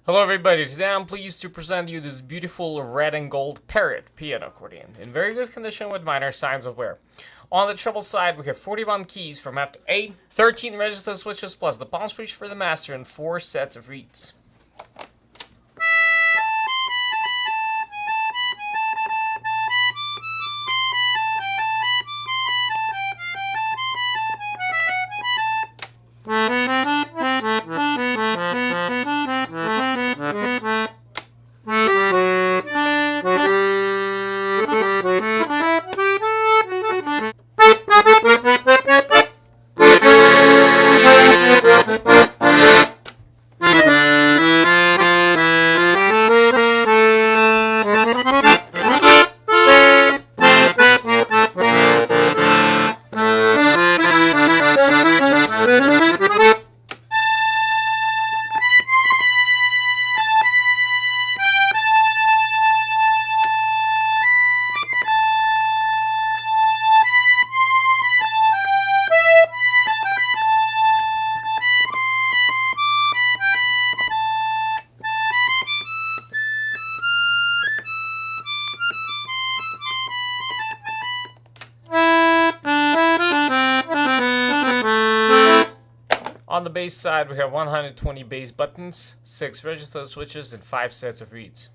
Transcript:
Hello everybody, today I'm pleased to present you this beautiful red and gold Parrot piano accordion in very good condition with minor signs of wear. On the treble side we have 41 keys from F to A, 13 register switches plus the palm switch for the master and 4 sets of reeds. On the bass side, we have 120 bass buttons, 6 register switches, and 5 sets of reeds.